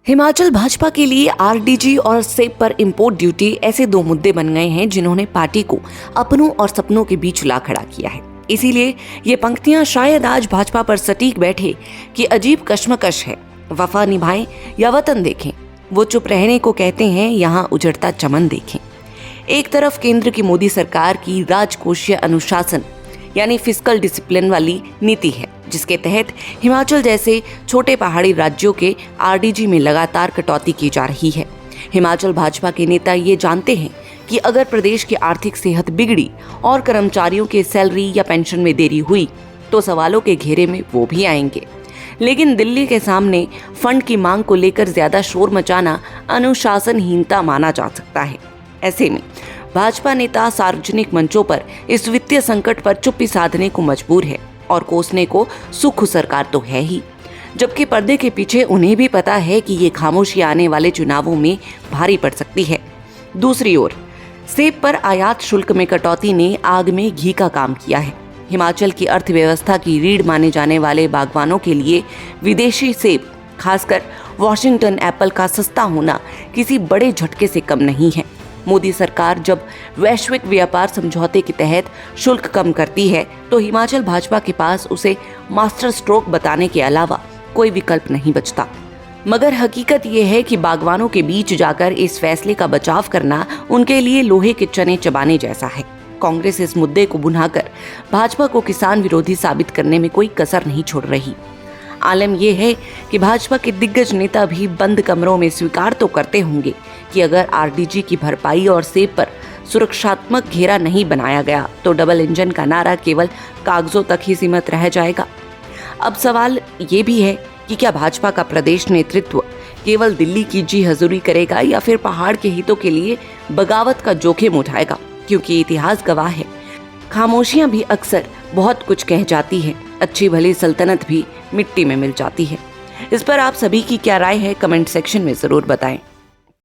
हिमाचल भाजपा के लिए आरडीजी और सेब पर इंपोर्ट ड्यूटी ऐसे दो मुद्दे बन गए हैं जिन्होंने पार्टी को अपनों और सपनों के बीच ला खड़ा किया है। इसीलिए ये पंक्तियां शायद आज भाजपा पर सटीक बैठे कि अजीब कश्मकश है, वफा निभाएं या वतन देखें। वो चुप रहने को कहते हैं, यहाँ उजड़ता चमन देखें। एक तरफ केंद्र की मोदी सरकार की राजकोषीय अनुशासन यानी फिस्कल डिसिप्लिन वाली नीति है, जिसके तहत हिमाचल जैसे छोटे पहाड़ी राज्यों के आरडीजी में लगातार कटौती की जा रही है। हिमाचल भाजपा के नेता ये जानते हैं कि अगर प्रदेश की आर्थिक सेहत बिगड़ी और कर्मचारियों के सैलरी या पेंशन में देरी हुई तो सवालों के घेरे में वो भी आएंगे। लेकिन दिल्ली के सामने फंड की मांग को लेकर ज्यादा शोर मचाना अनुशासनहीनता माना जा सकता है। ऐसे में भाजपा नेता सार्वजनिक मंचों पर इस वित्तीय संकट पर चुप्पी साधने को मजबूर है और कोसने को सुख सरकार तो है ही, जबकि पर्दे के पीछे उन्हें भी पता है कि ये खामोशी आने वाले चुनावों में भारी पड़ सकती है। दूसरी ओर सेब पर आयात शुल्क में कटौती ने आग में घी का काम किया है। हिमाचल की अर्थव्यवस्था की रीढ़ माने जाने वाले बागवानों के लिए विदेशी सेब, खासकर वॉशिंगटन एप्पल का सस्ता होना किसी बड़े झटके से कम नहीं है। मोदी सरकार जब वैश्विक व्यापार समझौते के तहत शुल्क कम करती है तो हिमाचल भाजपा के पास उसे मास्टर स्ट्रोक बताने के अलावा कोई विकल्प नहीं बचता। मगर हकीकत यह है कि बागवानों के बीच जाकर इस फैसले का बचाव करना उनके लिए लोहे के चने चबाने जैसा है। कांग्रेस इस मुद्दे को भुनाकर भाजपा को किसान विरोधी साबित करने में कोई कसर नहीं छोड़ रही। आलम यह है कि भाजपा के दिग्गज नेता भी बंद कमरों में स्वीकार तो करते होंगे कि अगर आरडीजी की भरपाई और सेब पर सुरक्षात्मक घेरा नहीं बनाया गया तो डबल इंजन का नारा केवल कागजों तक ही सीमित रह जाएगा। अब सवाल ये भी है कि क्या भाजपा का प्रदेश नेतृत्व केवल दिल्ली की जी हजूरी करेगा या फिर पहाड़ के हितों के लिए बगावत का जोखिम उठाएगा, क्योंकि इतिहास गवाह है खामोशियां भी अक्सर बहुत कुछ कह जाती है, अच्छी भली सल्तनत भी मिट्टी में मिल जाती है। इस पर आप सभी की क्या राय है, कमेंट सेक्शन में जरूर बताएं।